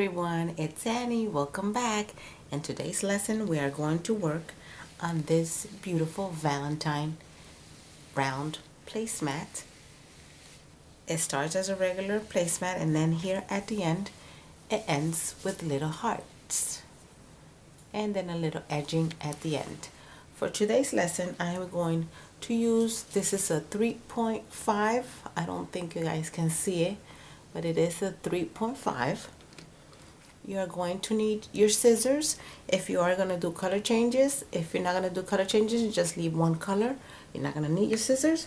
everyone, it's Annie. Welcome back. In today's lesson, we are going to work on this beautiful Valentine round placemat. It starts as a regular placemat, and then here at the end, it ends with little hearts and then a little edging at the end. For today's lesson, I am going to use, this is a 3.5. I don't think you guys can see it, but it is a 3.5. You are going to need your scissors if you are going to do color changes. If you're not going to do color changes, you just leave one color. You're not going to need your scissors.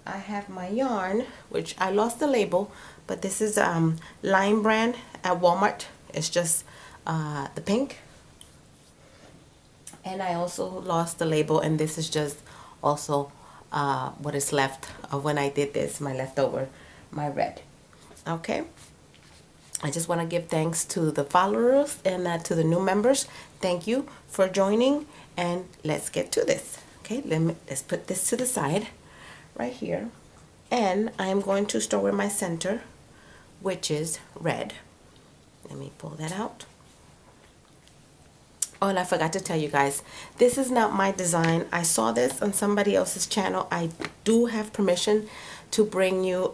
I have my yarn, which I lost the label, but this is Lime brand at Walmart. It's just the pink. And I also lost the label, and this is just also what is left of when I did this, my leftover, my red. Okay. I just want to give thanks to the followers and to the new members. Thank you for joining, and let's get to this. Okay, let's put this to the side right here, and I'm going to start with my center, which is red. Let me pull that out. Oh, and I forgot to tell you guys, this is not my design. I saw this on somebody else's channel. I do have permission to bring you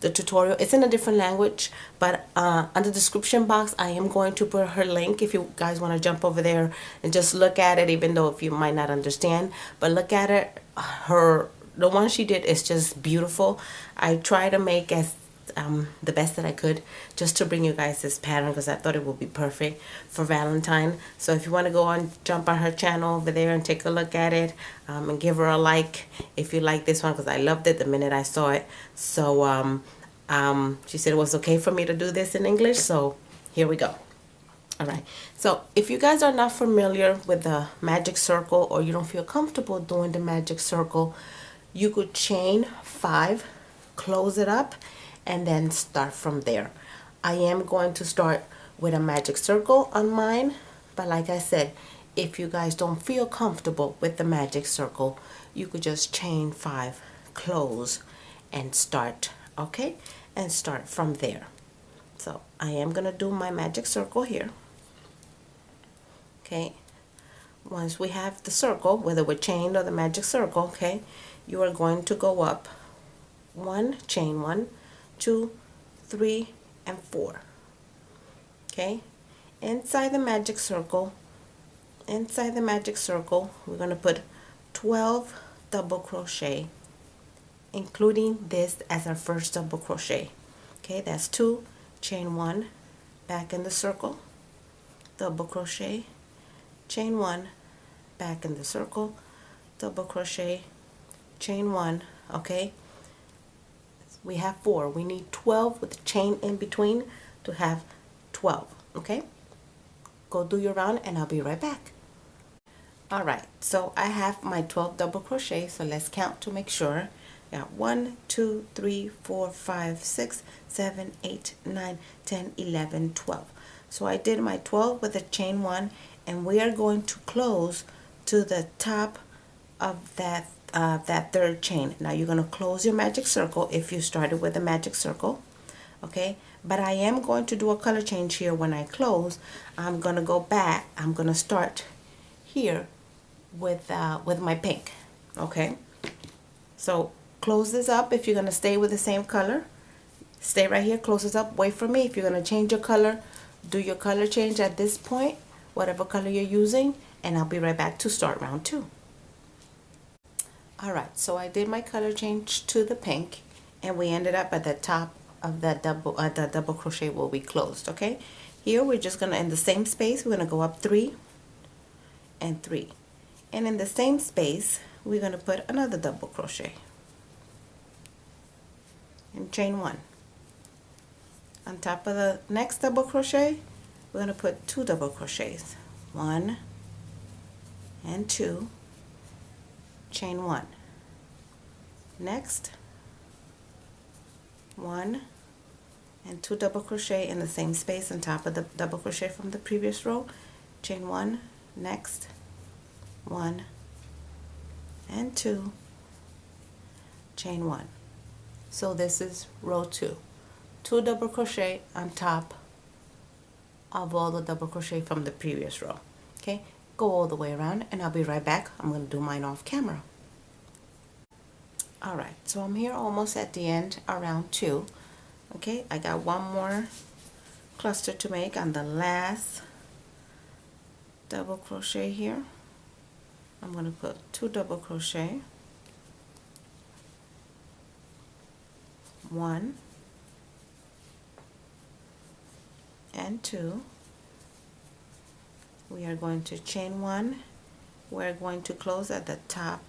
the tutorial. It's in a different language, but on the description box I am going to put her link if you guys want to jump over there and just look at it, even though if you might not understand, but look at it. The one she did is just beautiful. I try to make as the best that I could just to bring you guys this pattern because I thought it would be perfect for Valentine. So if you want to go on, jump on her channel over there and take a look at it, and give her a like if you like this one, because I loved it the minute I saw it. So she said it was okay for me to do this in English, so here we go. Alright, so if you guys are not familiar with the magic circle, or you don't feel comfortable doing the magic circle, you could chain 5, close it up, and then start from there. I am going to start with a magic circle on mine, but like I said, if you guys don't feel comfortable with the magic circle, you could just chain 5, close, and start. Okay, and start from there. So I am gonna do my magic circle here. Okay, once we have the circle, whether we're chained or the magic circle, okay, you are going to go up 1, chain 1, 2, 3, and 4. Okay, inside the magic circle, we're going to put 12 double crochet, including this as our first double crochet. Okay, that's 2, chain 1, back in the circle, double crochet, chain 1, back in the circle, double crochet, chain 1. Okay, we have 4. We need 12 with a chain in between to have 12. Okay, go do your round and I'll be right back. Alright, so I have my 12 double crochet, so let's count to make sure. Got 1, 2, 3, 4, 5, 6, 7, 8, 9, 10, 11, 12. So I did my 12 with a chain 1, and we are going to close to the top of that third chain. Now you're going to close your magic circle if you started with a magic circle. Okay, but I am going to do a color change here. When I close, I'm going to go back. I'm going to start here with my pink. Okay, so close this up. If you're going to stay with the same color, stay right here, close this up, wait for me. If you're going to change your color, do your color change at this point, whatever color you're using, and I'll be right back to start round 2. Alright, so I did my color change to the pink, and we ended up at the top of that double crochet where we closed. Okay, here we're just gonna, in the same space, we're gonna go up 3 and 3, and in the same space we're gonna put another double crochet and chain 1. On top of the next double crochet, we're gonna put 2 double crochets, 1 and 2, chain 1. Next, 1 and 2 double crochet in the same space on top of the double crochet from the previous row, chain 1. Next, 1 and 2, chain 1. So this is row 2. 2 double crochet on top of all the double crochet from the previous row. Okay, go all the way around and I'll be right back. I'm going to do mine off camera. Alright, so I'm here almost at the end, around 2. Okay, I got one more cluster to make on the last double crochet here. I'm going to put 2 double crochet, 1 and 2. We are going to chain 1. We're going to close at the top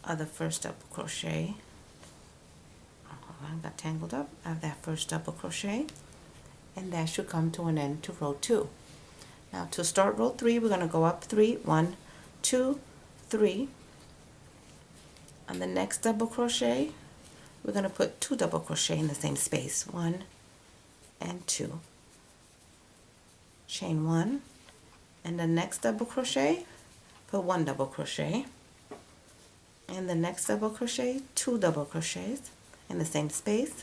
of the first double crochet. I got tangled up of that first double crochet, and that should come to an end to row 2. Now to start row 3, we're going to go up 3, 1, 2, 3. On the next double crochet, we're going to put 2 double crochet in the same space, 1 and 2. Chain 1, and the next double crochet, put 1 double crochet. In the next double crochet, 2 double crochets in the same space.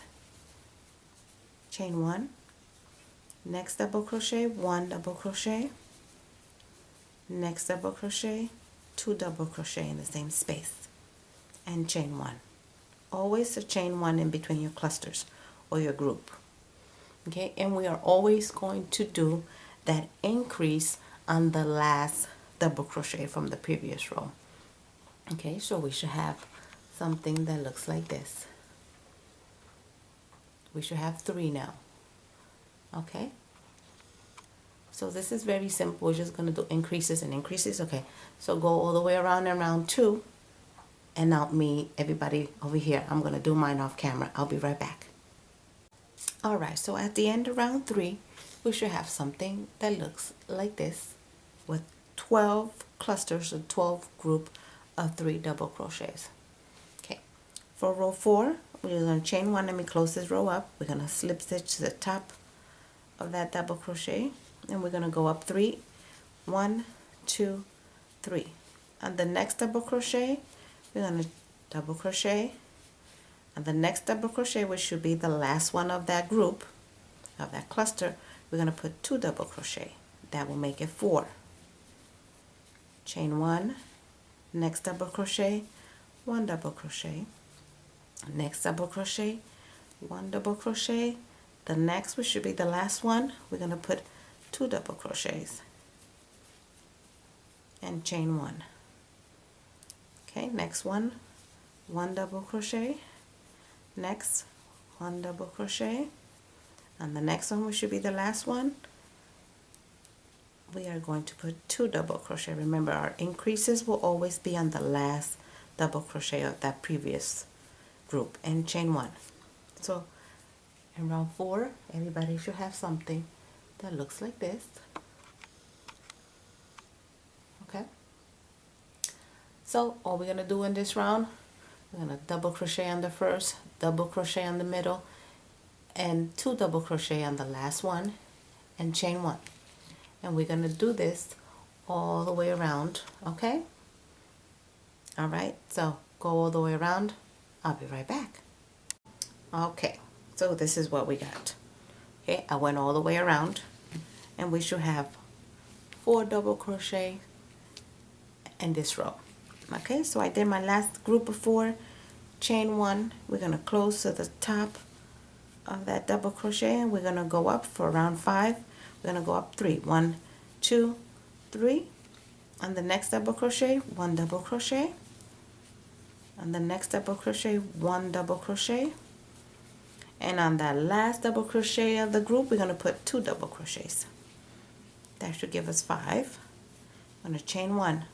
Chain 1, next double crochet, 1 double crochet, next double crochet, 2 double crochet in the same space, and chain 1. Always a chain 1 in between your clusters or your group. Okay, and we are always going to do that increase on the last double crochet from the previous row. Okay, so we should have something that looks like this. We should have 3 now. Okay, so this is very simple. We're just going to do increases and increases. Okay, so go all the way around and round 2, and now everybody over here, I'm going to do mine off camera. I'll be right back. Alright, so at the end of round 3, we should have something that looks like this with 12 clusters, a 12 group of 3 double crochets. Okay, for row 4, we're going to chain 1. Let me close this row up. We're going to slip stitch to the top of that double crochet, and we're going to go up 3, 1, 2, 3. On the next double crochet, we're going to double crochet. On the next double crochet, which should be the last one of that group, of that cluster, we're going to put 2 double crochet. That will make it 4. Chain 1, next double crochet, 1 double crochet, next double crochet, 1 double crochet. The next, which should be the last one, we're going to put 2 double crochets and chain 1. Okay, next one, 1 double crochet, next 1 double crochet, and the next one, which should be the last one, we are going to put 2 double crochet. Remember, our increases will always be on the last double crochet of that previous group, and chain 1. So in round 4, everybody should have something that looks like this. Okay, so all we're going to do in this round, we're going to double crochet on the first, double crochet on the middle, and 2 double crochet on the last one, and chain 1. And we're going to do this all the way around. Okay, all right, so go all the way around. I'll be right back. Okay, so this is what we got. Okay, I went all the way around, and we should have 4 double crochet in this row. Okay, so I did my last group of 4, chain 1. We're going to close to the top of that double crochet, and we're going to go up for round 5. We're going to go up 3, 1, 2, 3. On the next double crochet, 1 double crochet. On the next double crochet, 1 double crochet. And on that last double crochet of the group, we're going to put 2 double crochets. That should give us 5. I'm going to chain 1.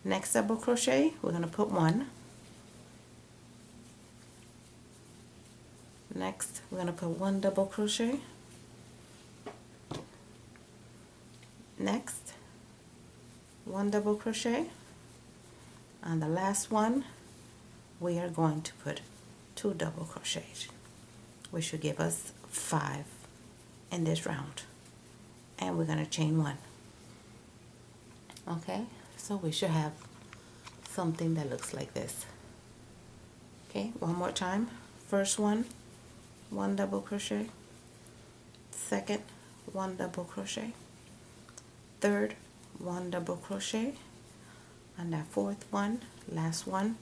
Next double crochet, we're going to put 1. Next, we're going to put 1 double crochet. Next, 1 double crochet. On the last one, we are going to put 2 double crochets, which should give us 5 in this round. And we're going to chain 1. Okay, so we should have something that looks like this. Okay, one more time. First one, 1 double crochet. Second, 1 double crochet, third 1 double crochet, on that fourth one, last one,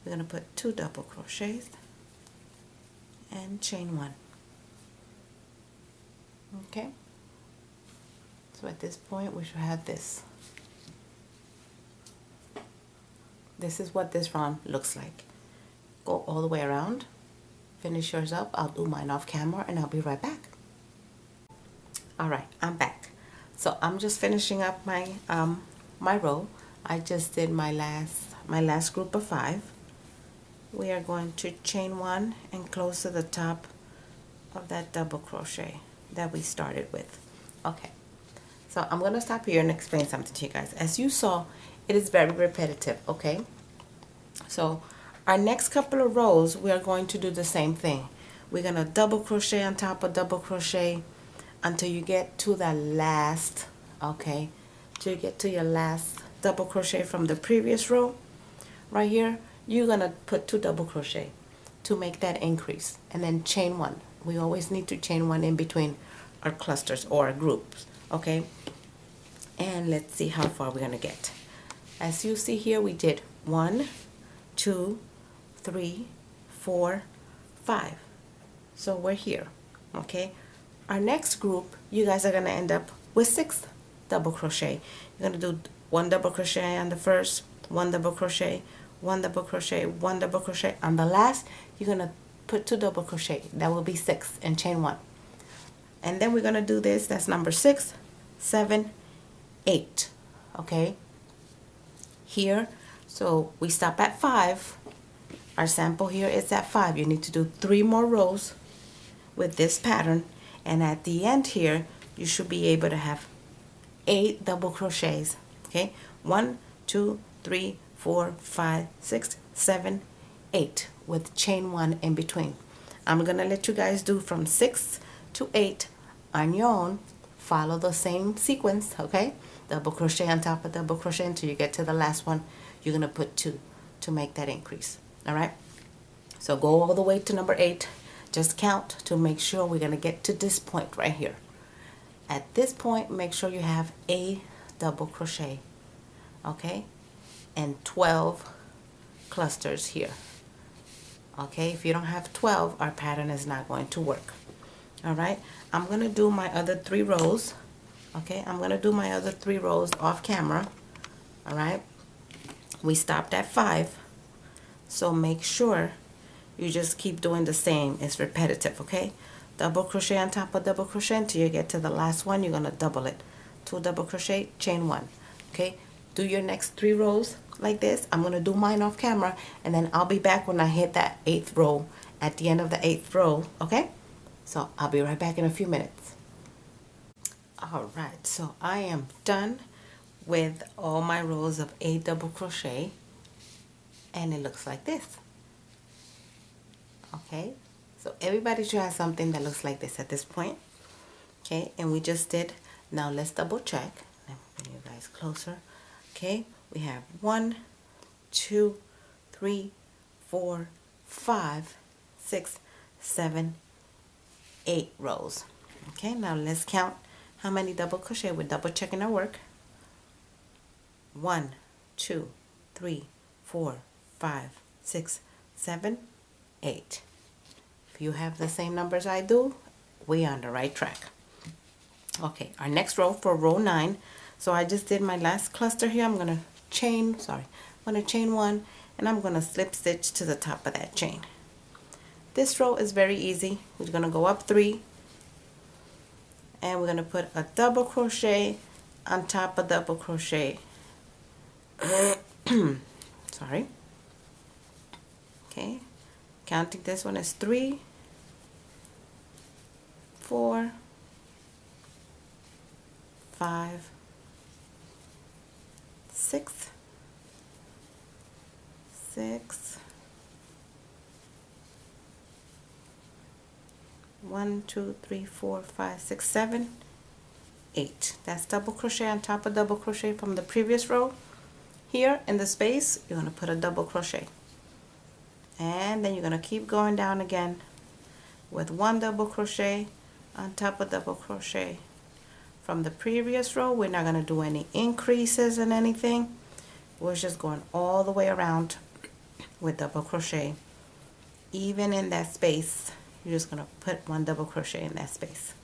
we're going to put 2 double crochets and chain 1. Okay, so at this point we should have this. This is what this round looks like. Go all the way around, finish yours up. I'll do mine off camera and I'll be right back. Alright, I'm back. So I'm just finishing up my my row. I just did my last group of 5. We are going to chain 1 and close to the top of that double crochet that we started with. Okay, so I'm going to stop here and explain something to you guys. As you saw, it is very repetitive, okay? So our next couple of rows, we are going to do the same thing. We're going to double crochet on top of double crochet until you get to the last, okay? Till you get to your last double crochet from the previous row. Right here, you're going to put 2 double crochet to make that increase, and then chain 1. We always need to chain 1 in between our clusters or our groups, okay? And let's see how far we're going to get. As you see here, we did 1, 2, 3, 4, 5. So we're here, okay? Our next group, you guys are going to end up with 6 double crochet. You're going to do 1 double crochet on the first, 1 double crochet, 1 double crochet, 1 double crochet. On the last, you're going to put 2 double crochet. That will be 6 and chain 1. And then we're going to do this. That's number 6, 7, 8. Okay? Here, so we stop at 5. Our sample here is at 5. You need to do 3 more rows with this pattern. And at the end here, you should be able to have 8 double crochets. Okay? 1, 2, 3, 4, 5, 6, 7, 8 with chain 1 in between. I'm going to let you guys do from 6 to 8 on your own. Follow the same sequence, okay? Double crochet on top of double crochet until you get to the last one. You're going to put 2 to make that increase. All right? So go all the way to number 8. Just count to make sure we're going to get to this point right here. At this point, make sure you have a double crochet, okay? And 12 clusters here. Okay, if you don't have 12, our pattern is not going to work. All right, I'm going to do my other 3 rows. Okay, I'm going to do my other 3 rows off camera. All right, we stopped at 5. So make sure you just keep doing the same. It's repetitive, okay? Double crochet on top of double crochet until you get to the last one. You're going to double it. 2 double crochet, chain 1. Okay, do your next 3 rows like this. I'm going to do mine off camera, and then I'll be back when I hit that 8th row at the end of the 8th row, okay? So I'll be right back in a few minutes. All right, so I am done with all my rows of 8 double crochet, and it looks like this. Okay, so everybody should have something that looks like this at this point. Okay, and we just did. Now let's double check. Let me bring you guys closer. Okay, we have 1, 2, 3, 4, 5, 6, 7, 8 rows. Okay, now let's count how many double crochet. We're double checking our work. 1, 2, 3, 4, 5, 6, 7, 8. If you have the same numbers I do, we're on the right track. Okay, our next row for row 9. So I just did my last cluster here. I'm going to chain 1 and I'm going to slip stitch to the top of that chain. This row is very easy. We're going to go up 3 and we're going to put a double crochet on top of double crochet. Sorry. Okay, counting this one is 3, 4, 5, 6, 1, 2, 3, 4, 5, 6, 7, 8. That's double crochet on top of double crochet from the previous row. Here in the space, you're going to put a double crochet. And then you're going to keep going down again with 1 double crochet on top of double crochet from the previous row. We're not going to do any increases in anything. We're just going all the way around with double crochet. Even in that space, you're just going to put 1 double crochet in that space.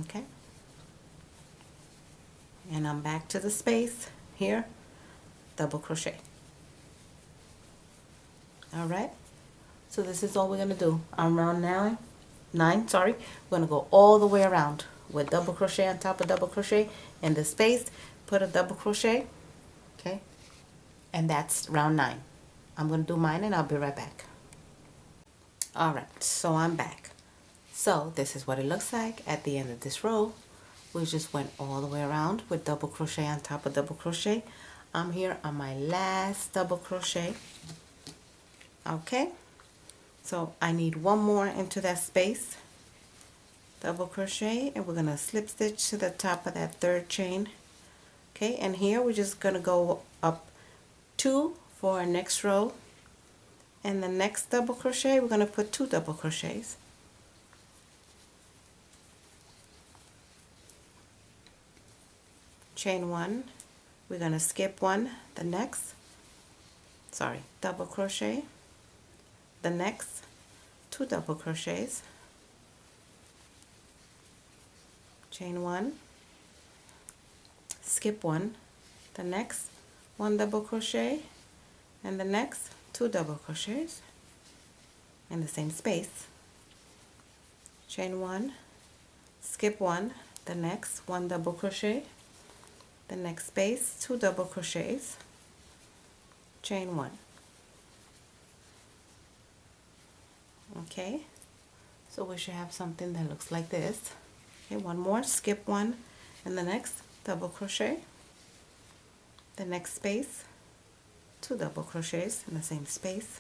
Okay, and I'm back to the space here, double crochet. All right, so this is all we're going to do on round 9, sorry. We're going to go all the way around with double crochet on top of double crochet in the space, put a double crochet. Okay, and that's round 9. I'm going to do mine and I'll be right back. All right, so I'm back. So this is what it looks like at the end of this row. We just went all the way around with double crochet on top of double crochet. I'm here on my last double crochet. Okay, so I need 1 more into that space, double crochet, and we're going to slip stitch to the top of that 3rd chain. Okay, and here we're just going to go up 2 for our next row, and the next double crochet we're going to put 2 double crochets. Chain 1, we're going to skip 1, the next, double crochet, the next 2 double crochets, chain 1, skip 1, the next 1 double crochet, and the next 2 double crochets in the same space, chain 1, skip 1, the next 1 double crochet, the next space 2 double crochets, chain 1. Okay, so we should have something that looks like this. Okay, 1 more, skip 1, and the next double crochet, the next space 2 double crochets in the same space,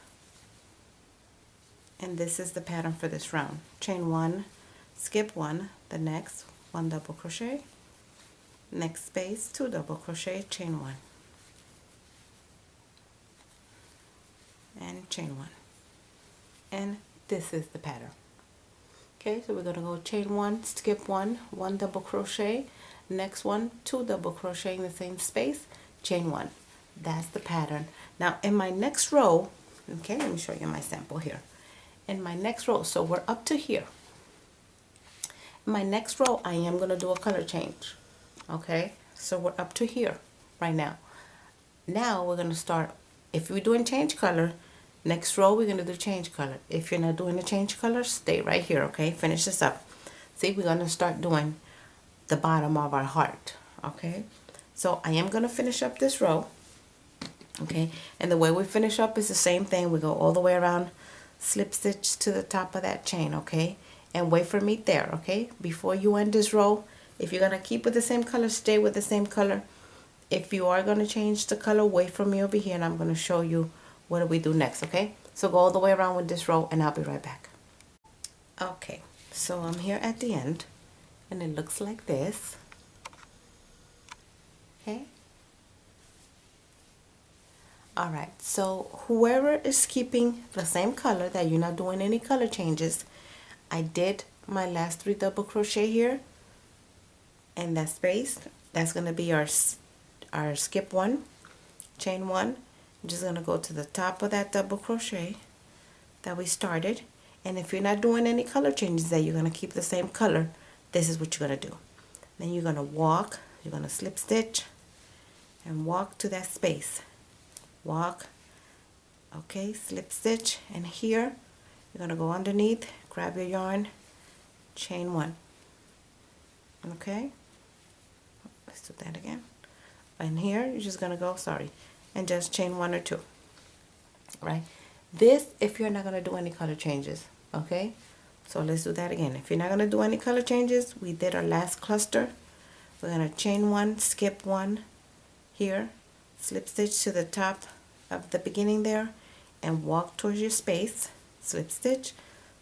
and this is the pattern for this round. Chain 1, skip 1, the next 1 double crochet, next space 2 double crochet, chain 1, and chain 1, and this is the pattern. Okay, so we're going to go chain 1, skip 1, 1 double crochet, next one 2 double crochet in the same space, chain 1. That's the pattern. Now in my next row, okay, let me show you my sample here. In my next row, so we're up to here. In my next row, I am going to do a color change. Okay, so we're up to here right now. Now we're going to start, if we're doing change color, next row we're going to do change color. If you're not doing the change color, stay right here. Okay, finish this up. See, we're going to start doing the bottom of our heart. Okay, so I am going to finish up this row. Okay, and the way we finish up is the same thing. We go all the way around, slip stitch to the top of that chain. Okay, and wait for me there. Okay, before you end this row, if you're going to keep with the same color, stay with the same color. If you are going to change the color, wait for me over here and I'm going to show you what do we do next. Okay, so go all the way around with this row and I'll be right back. Okay, so I'm here at the end and it looks like this. Okay, all right, so whoever is keeping the same color, that you're not doing any color changes, I did my last 3 double crochet here in that space. That's going to be our skip 1, chain 1. I'm just going to go to the top of that double crochet that we started, and if you're not doing any color changes, that you're going to keep the same color, this is what you're going to do. Then you're going to walk, you're going to slip stitch and walk to that space, walk, okay, slip stitch, and here you're going to go underneath, grab your yarn, chain 1. Okay, let's do that again. And here you're just going to go, and just chain 1 or 2. Right, this if you're not going to do any color changes. Okay, so let's do that again. If you're not going to do any color changes, we did our last cluster. We're going to chain 1, skip 1 here, slip stitch to the top of the beginning there, and walk towards your space, slip stitch,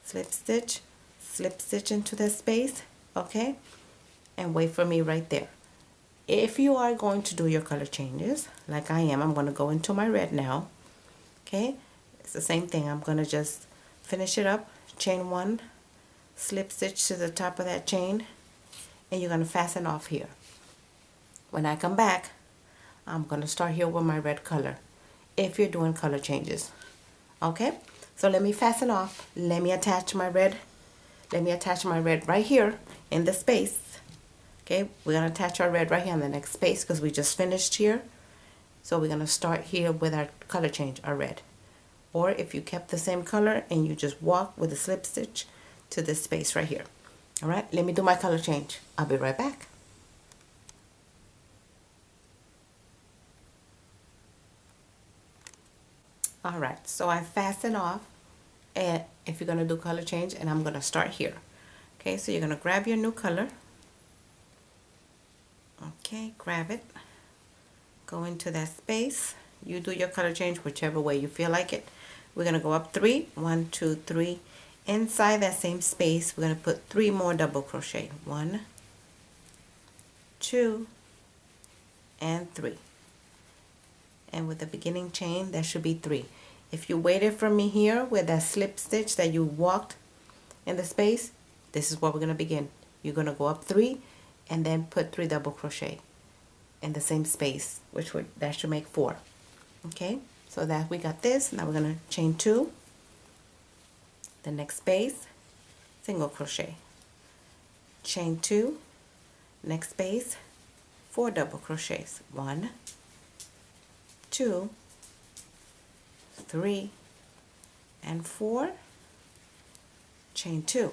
slip stitch, slip stitch into that space. Okay, and wait for me right there. If you are going to do your color changes, like I am, I'm going to go into my red now. Okay, it's the same thing. I'm going to just finish it up, chain 1, slip stitch to the top of that chain, and you're going to fasten off here. When I come back, I'm going to start here with my red color if you're doing color changes. Okay, so let me fasten off. Let me attach my red right here in the space. Okay, we're going to attach our red right here in the next space because we just finished here. So we're going to start here with our color change, our red. Or if you kept the same color and you just walk with a slip stitch to this space right here. All right, let me do my color change. I'll be right back. All right, so I fasten off, and if you're going to do color change, and I'm going to start here. Okay, so you're going to grab your new color. Okay, grab it. Go into that space. You do your color change whichever way you feel like it. We're going to go up 3. 1, 2, 3. Inside that same space, we're going to put 3 more double crochet. 1, 2, and 3. And with the beginning chain, that should be 3. If you waited for me here with that slip stitch that you walked in the space, this is where we're going to begin. You're going to go up 3 and then put 3 double crochet in the same space, that should make 4. Okay, so that we got this. Now we're going to chain 2, the next space, single crochet, chain 2, next space, 4 double crochets. 1, 2, 3, and 4, chain 2,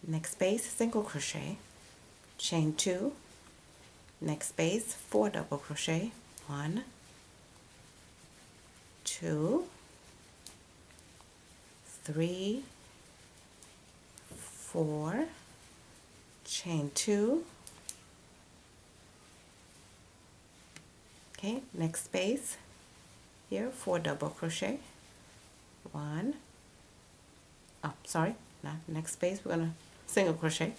next space, single crochet, chain 2, next space, 4 double crochet. 1, 2, 3, 4, chain 2. Okay, next space here, 4 double crochet. 1, oh sorry, not next space, we're gonna single crochet,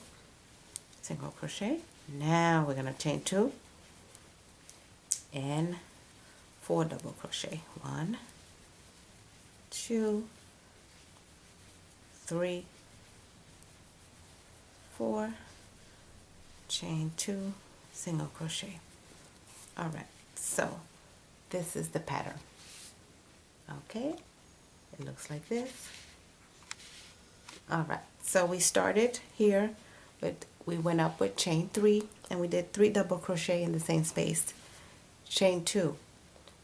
single crochet. Now we're gonna chain 2 and 4 double crochet. 1, 2, 3, 4, chain 2, single crochet. All right, so this is the pattern. Okay, it looks like this. All right, so we started here with, we went up with chain 3 and we did 3 double crochet in the same space. Chain 2,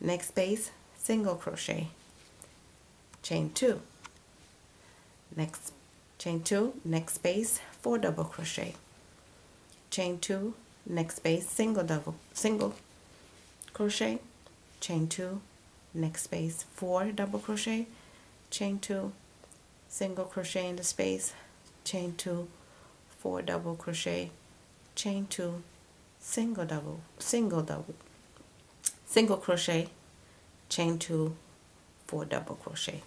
next space, single crochet, chain 2, next chain 2, next space, 4 double crochet, chain 2, next space, single crochet, chain 2, next space, 4 double crochet, chain 2, single crochet in the space, chain 2, 4 double crochet, chain 2, single crochet, chain 2, 4 double crochet.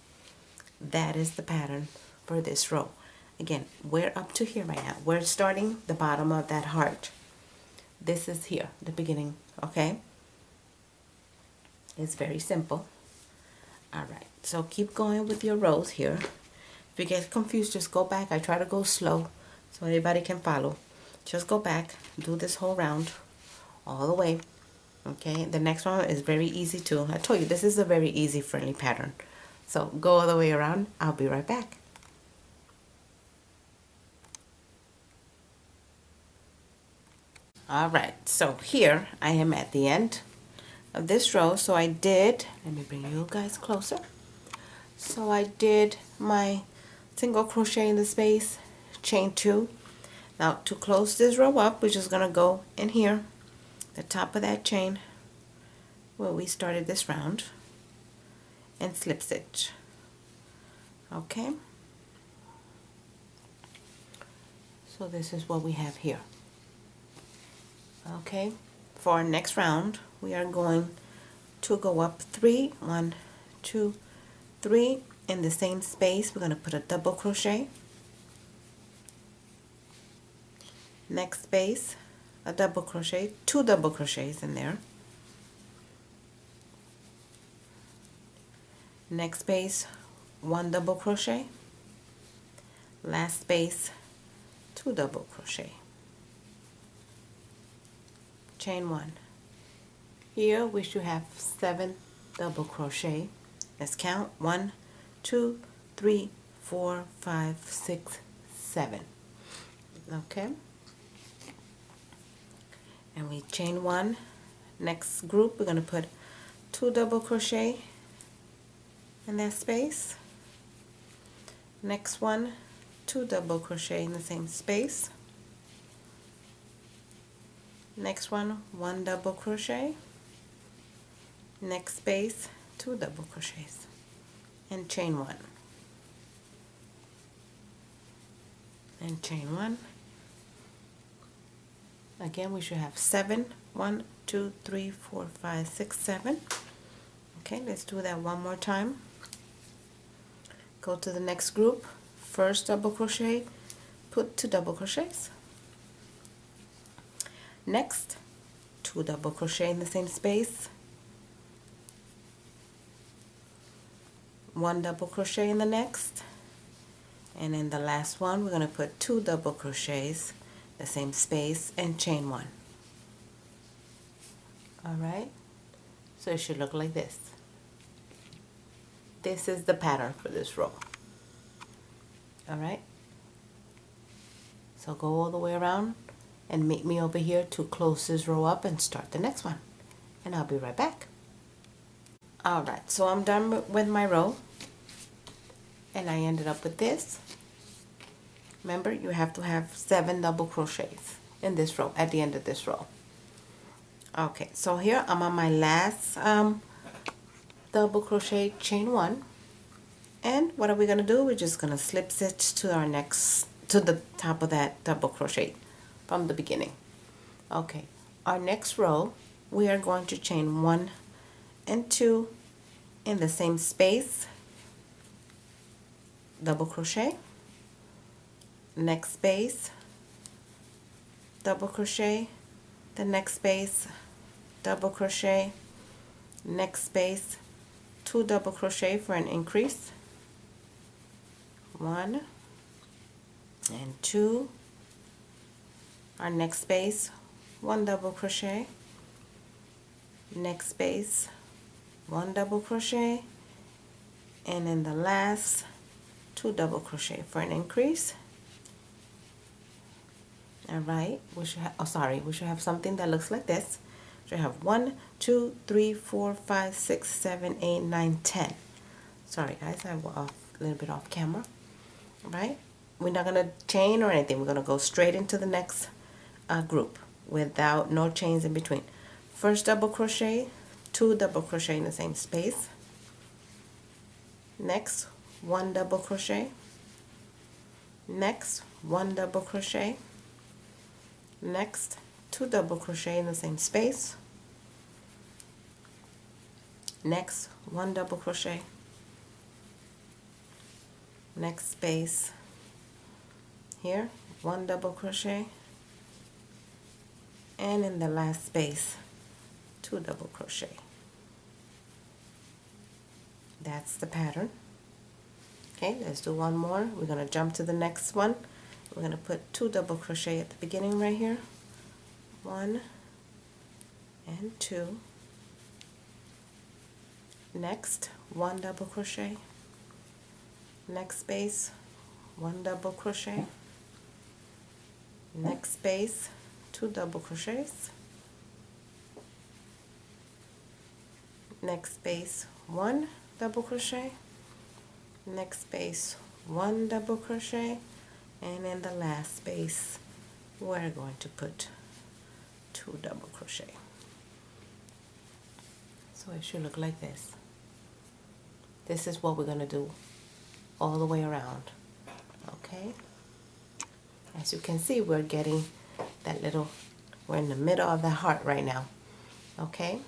That is the pattern for this row. Again, we're up to here right now. We're starting the bottom of that heart. This is here, the beginning, okay? It's very simple. All right, so keep going with your rows here. If you get confused, just go back. I try to go slow so everybody can follow. Just go back, do this whole round all the way. Okay, the next one is very easy too. I told you this is a very easy, friendly pattern. So go all the way around. I'll be right back. All right, so here I am at the end of this row. So I did, let me bring you guys closer. So I did my single crochet in the space, chain 2. Now to close this row up, we're just gonna go in here, the top of that chain where we started this round, and slip stitch. Okay, so this is what we have here. Okay, for our next round we are going to go up 3, 1, 2, 3 in the same space. We're going to put a double crochet, next space a double crochet, 2 double crochets in there, next space 1 double crochet, last space 2 double crochet, chain 1. Here we should have 7 double crochet. Let's count: 1, 2, 3, 4, 5, 6, 7. Okay, and we chain 1. Next group we're going to put 2 double crochet in that space. Next one, 2 double crochet in the same space. Next one, 1 double crochet. Next space, 2 double crochets, and chain 1, and chain 1. Again, we should have 7. 1, 2, 3, 4, 5, 6, 7. Okay, let's do that one more time. Go to the next group. First double crochet, put 2 double crochets. Next, 2 double crochet in the same space. 1 double crochet in the next, and in the last one we're going to put 2 double crochets the same space and chain 1. Alright, so it should look like this. This is the pattern for this row. Alright, so go all the way around and meet me over here to close this row up and start the next one, and I'll be right back. Alright, so I'm done with my row, and I ended up with this. Remember, you have to have 7 double crochets in this row, at the end of this row. Okay, so here I'm on my last double crochet, chain 1, and what are we going to do? We're just going to slip stitch to our next, to the top of that double crochet from the beginning. Okay, our next row we are going to chain 1 and 2 in the same space, double crochet, next space, double crochet, the next space, double crochet, next space, 2 double crochet for an increase, 1 and 2, our next space, 1 double crochet, next space, 1 double crochet, and in the last, 2 double crochet for an increase. Alright, we should have, we should have something that looks like this. We should have 1, 2, 3, 4, 5, 6, 7, 8, 9, 10. Sorry guys, I went off a little bit off camera. Right? We're not going to chain or anything. We're going to go straight into the next group without no chains in between. First double crochet, 2 double crochet in the same space. Next, 1 double crochet. Next, 1 double crochet. Next, 2 double crochet in the same space. Next, 1 double crochet. Next space here, 1 double crochet, and in the last space, 2 double crochet. That's the pattern. Okay, let's do one more. We're going to jump to the next one. We're going to put 2 double crochet at the beginning right here, 1 and 2. Next, 1 double crochet. Next space, 1 double crochet. Next space, 2 double crochets. Next space, 1 double crochet. Next space, 1 double crochet, and in the last space we're going to put 2 double crochet. So it should look like this. This is what we're going to do all the way around. Okay, as you can see, we're getting that little, we're in the middle of the heart right now. Okay,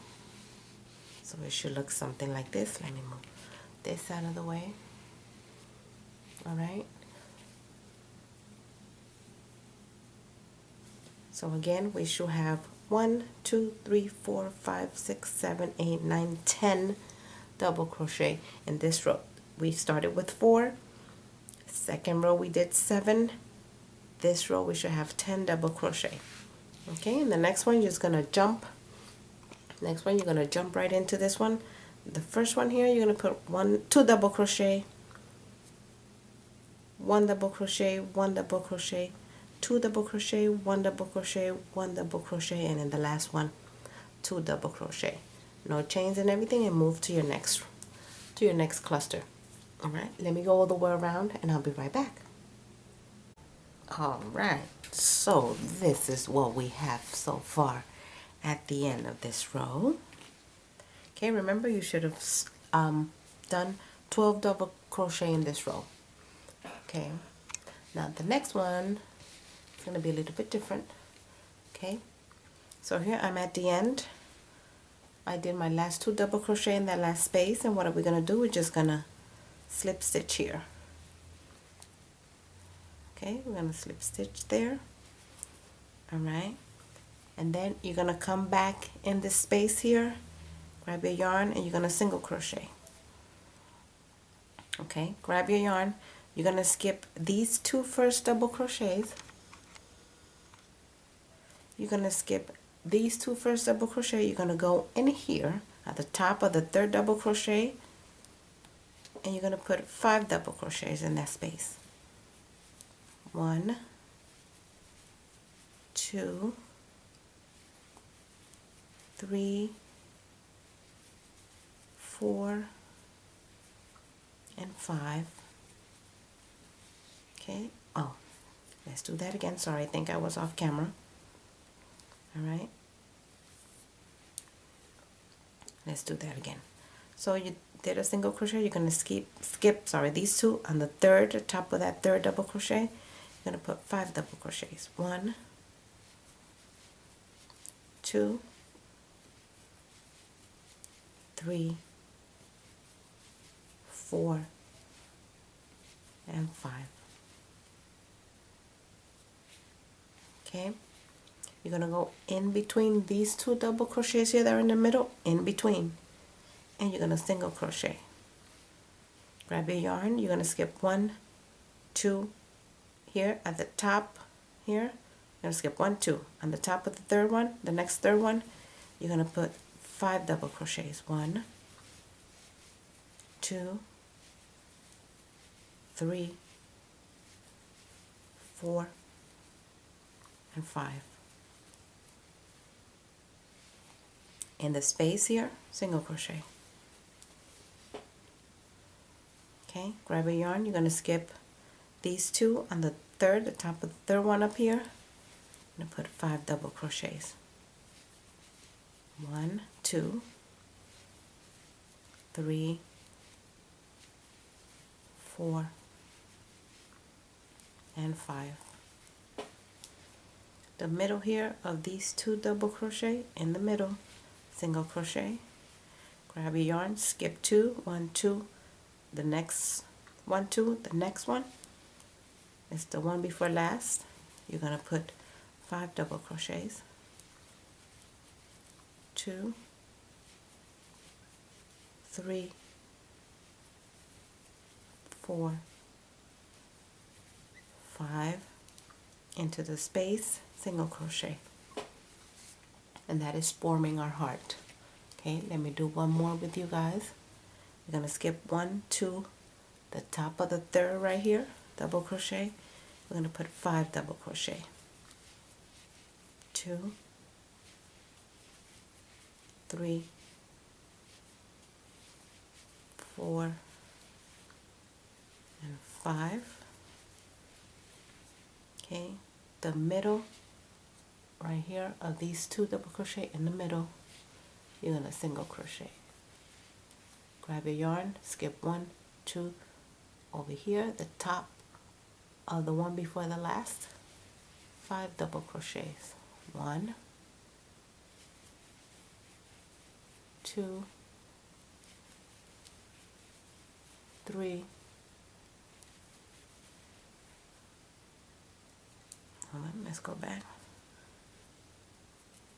so it should look something like this. Let me move this out of the way. All right, so again we should have 1, 2, 3, 4, 5, 6, 7, 8, 9, 10 double crochet in this row. We started with 4. Second row we did 7, this row we should have 10 double crochet. Okay, and the next one you're just gonna jump. Next one you're gonna jump right into this one. The first one here, you're gonna put 2 double crochet, 1 double crochet, 1 double crochet, 2 double crochet, 1 double crochet, 1 double crochet, and in the last one 2 double crochet. No chains and everything, and move to your next cluster. All right, let me go all the way around and I'll be right back. All right, so this is what we have so far at the end of this row. Okay, remember you should have done 12 double crochet in this row. Okay, now the next one is going to be a little bit different. Okay, so here I'm at the end. I did my last 2 double crochet in that last space, and what are we going to do? We're just going to slip stitch here. Okay, we're going to slip stitch there. All right, and then you're going to come back in this space here, grab your yarn, and you're going to single crochet. Okay, grab your yarn, you're going to skip these 2 first double crochets. You're going to skip these 2 first double crochet. You're going to go in here at the top of the 3rd double crochet, and you're going to put 5 double crochets in that space. 1, 2, 3, 4, and 5. Okay, oh, let's do that again. Sorry, I think I was off camera. All right, let's do that again. So you did a single crochet, you're going to skip these 2 on the 3rd, top of that 3rd double crochet. You're going to put 5 double crochets. 1, 2, 3, 4, and 5. Okay, you're going to go in between these 2 double crochets here that are in the middle, in between, and you're going to single crochet. Grab your yarn, you're going to skip 1, 2 here at the top here. You're going to skip 1, 2 on the top of the 3rd one. The next 3rd one, you're going to put 5 double crochets. 1, 2, 3, 4, and 5. In the space here, single crochet. Okay, grab a yarn, you're going to skip these 2 on the 3rd, the top of the 3rd one up here. I'm going to put 5 double crochets. 1, 2, 3, 4, and 5. The middle here of these 2 double crochet, in the middle, single crochet. Grab your yarn, skip 2, 1, 2, the next 1, 2, the next one is the one before last. You're going to put 5 double crochets. 2, 3, 4, 5, into the space, single crochet, and that is forming our heart. Okay, let me do one more with you guys. We're going to skip 1, 2, the top of the 3rd right here, double crochet. We're going to put 5 double crochet. 2, 3, 4, and 5. Okay, the middle right here of these 2 double crochet, in the middle, you're going to single crochet. Grab your yarn, skip 1, 2, over here, the top of the one before the last, 5 double crochets. 1, 2, 3, hold on, let's go back.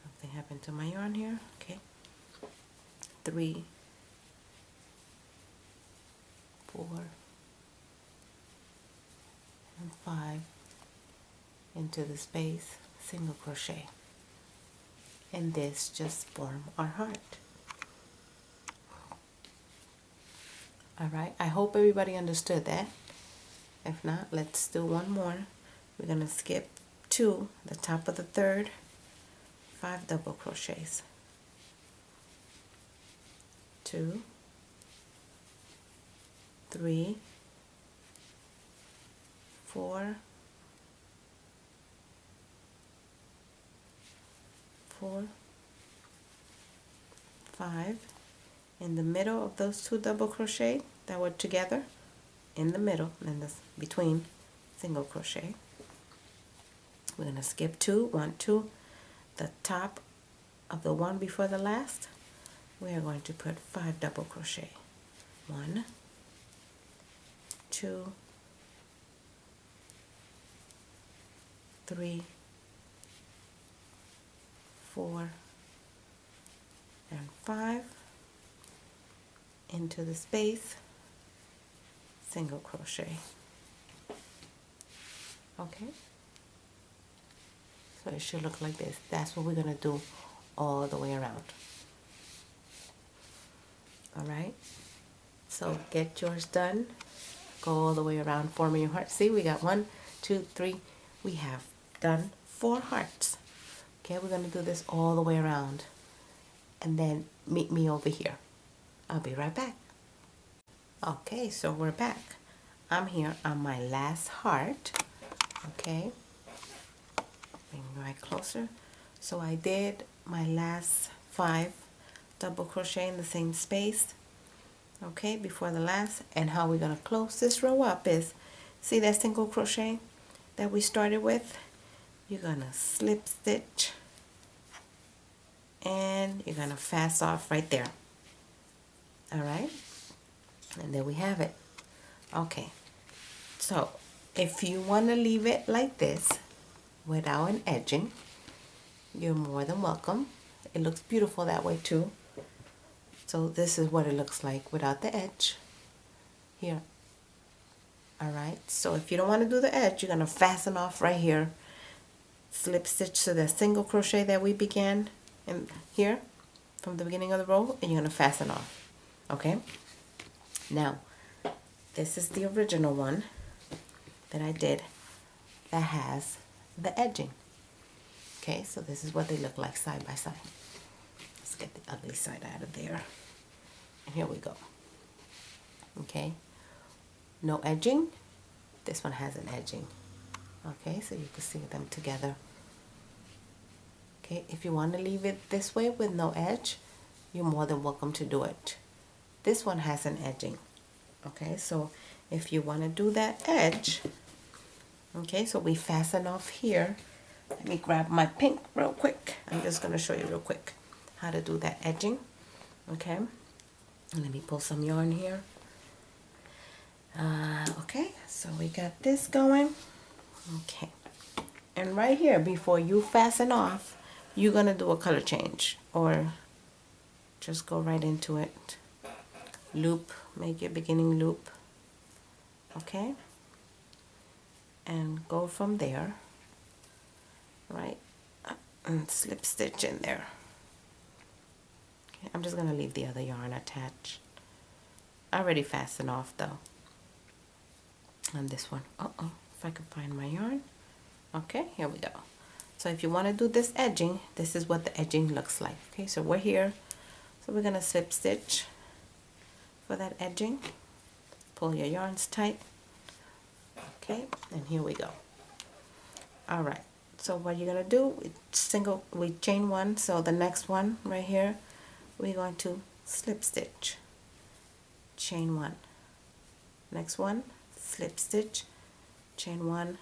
Something happened to my yarn here. Okay, 3, 4, and 5, into the space, single crochet, and this just form our heart. All right, I hope everybody understood that. If not, let's do one more. We're going to skip 2, the top of the third, 5 double crochets, 2, 3, 4, 5. In the middle of those 2 double crochet that were together, in the middle, and this between, single crochet. We're going to skip 2, 1, 2, the top of the one before the last. We are going to put 5 double crochet. 1, 2, 3, 4, and 5. Into the space, single crochet. Okay, so it should look like this. That's what we're going to do all the way around. All right, so get yours done. Go all the way around forming your heart. See, we got 1, 2, 3. We have done 4 hearts. Okay, we're going to do this all the way around, and then meet me over here. I'll be right back. Okay, so we're back. I'm here on my last heart. Okay, bring it right closer. So I did my last 5 double crochet in the same space, okay, before the last. And how we're going to close this row up is, see that single crochet that we started with? You're going to slip stitch, and you're going to fast off right there. All right, and there we have it. Okay, so if you want to leave it like this without an edging, you're more than welcome. It looks beautiful that way too. So this is what it looks like without the edge here. All right, so if you don't want to do the edge, you're going to fasten off right here, slip stitch to the single crochet that we began in here from the beginning of the row, and you're going to fasten off. Okay, now this is the original one that I did that has the edging. Okay, so this is what they look like side by side. Let's get the ugly side out of there. And here we go. Okay, no edging. This one has an edging. Okay, so you can see them together. Okay, if you want to leave it this way with no edge, you're more than welcome to do it. This one has an edging. Okay, so if you want to do that edge, okay, so we fasten off here. Let me grab my pink real quick. I'm just going to show you real quick how to do that edging. Okay, and let me pull some yarn here. Okay, so we got this going. Okay, and right here, before you fasten off, you're going to do a color change, or just go right into it. Loop, make your beginning loop, okay, and go from there, right, and slip stitch in there. Okay, I'm just going to leave the other yarn attached. I already fastened off though on this one. If I can find my yarn. Okay, here we go. So if you want to do this edging, this is what the edging looks like. Okay, so we're here, so we're going to slip stitch for that edging. Pull your yarns tight. Okay, and here we go. All right, so what you're going to do, we chain 1, so the next one right here, we're going to slip stitch, chain 1. Next one, slip stitch, chain 1,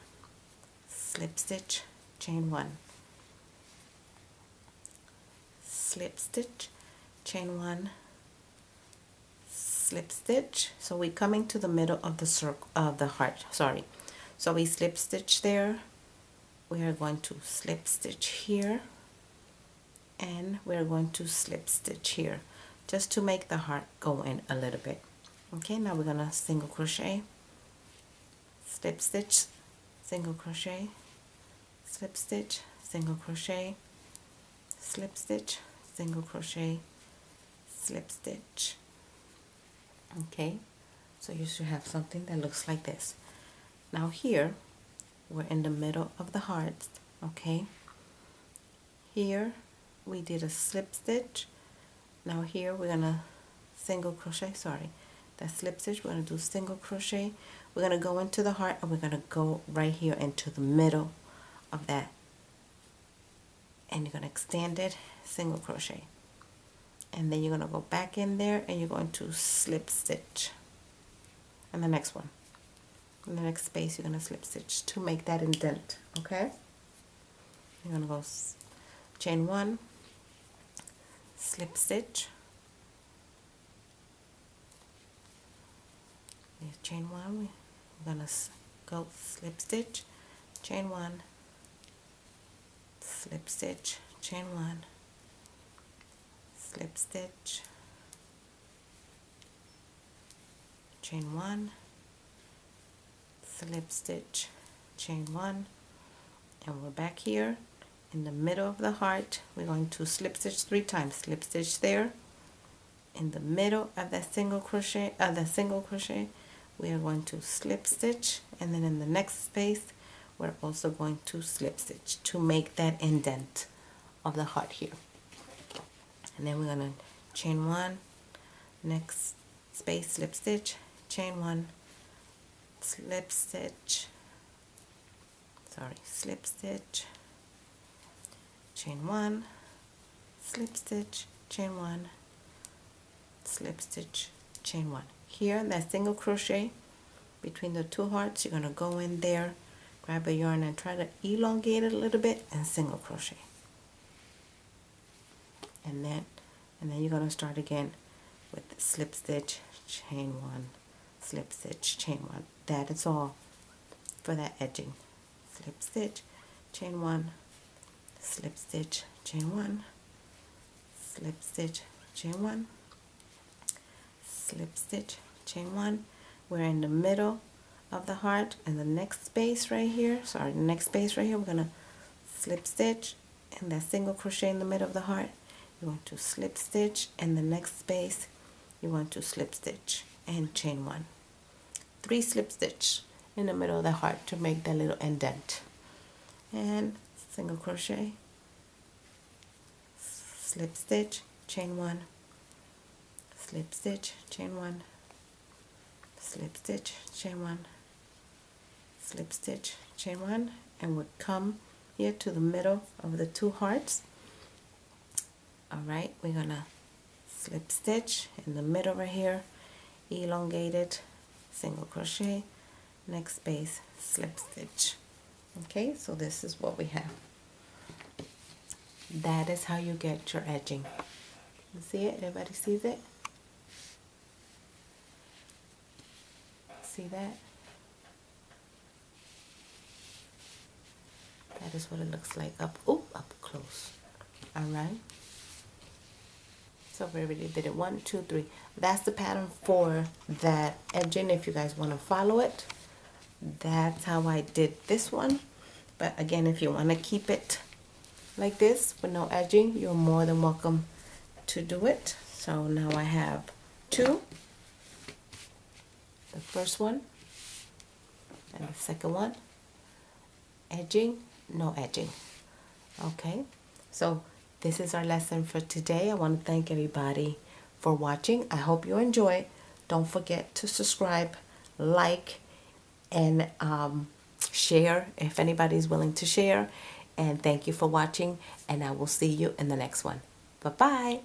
slip stitch, chain 1, slip stitch, chain 1, slip stitch. So we're coming to the middle of the circle of the heart, sorry. So we slip stitch there, we are going to slip stitch here, and we're going to slip stitch here, just to make the heart go in a little bit. Okay, now we're gonna single crochet, slip stitch, single crochet, slip stitch, single crochet, slip stitch, single crochet, slip stitch. Okay, so you should have something that looks like this. Now here we're in the middle of the hearts. Okay, here we did a slip stitch. Now here we're gonna single crochet, sorry, that slip stitch, we're gonna do single crochet. We're gonna go into the heart and we're gonna go right here into the middle of that, and you're gonna extend it, single crochet, and then you're gonna go back in there and you're going to slip stitch. And the next one, in the next space, you're gonna slip stitch to make that indent. Okay, you're gonna go chain one, slip stitch, chain one, we're gonna go slip stitch, chain one, slip stitch, chain one, slip stitch, chain one, slip stitch, chain one, and we're back here in the middle of the heart. We're going to slip stitch 3 times, slip stitch there in the middle of that single crochet, we are going to slip stitch, and then in the next space we're also going to slip stitch to make that indent of the heart here. And then we're going to chain one, next space, slip stitch, chain one, slip stitch, slip stitch, chain one, slip stitch, chain one, slip stitch, chain one. Here in that single crochet between the 2 hearts, you're going to go in there, grab a yarn and try to elongate it a little bit and single crochet. And then you're going to start again with slip stitch, chain one, slip stitch, chain one. That is all for that edging. Slip stitch, chain one, slip stitch, chain one, slip stitch, chain one, slip stitch, chain one. We're in the middle of the heart, and the next space right here, we're gonna slip stitch and that single crochet in the middle of the heart. You want to slip stitch, and the next space you want to slip stitch and chain one. 3 slip stitch in the middle of the heart to make that little indent, and single crochet, slip stitch, chain one, slip stitch, chain one, slip stitch, chain one, slip stitch, chain one, and we'll come here to the middle of the 2 hearts. Alright, we're gonna slip stitch in the middle right here, elongate it, single crochet, next space, slip stitch. Okay, so this is what we have. That is how you get your edging. You see it? Everybody sees it? See that? That is what it looks like up close. All right. So we already did it 1, 2, 3. That's the pattern for that edging. If you guys want to follow it, that's how I did this one. But again, if you want to keep it like this with no edging, you're more than welcome to do it. So now I have 2. The first one and the second one, edging, no edging. Okay, so this is our lesson for today. I want to thank everybody for watching. I hope you enjoy. Don't forget to subscribe, like, and share if anybody's willing to share. And thank you for watching, and I will see you in the next one. Bye-bye.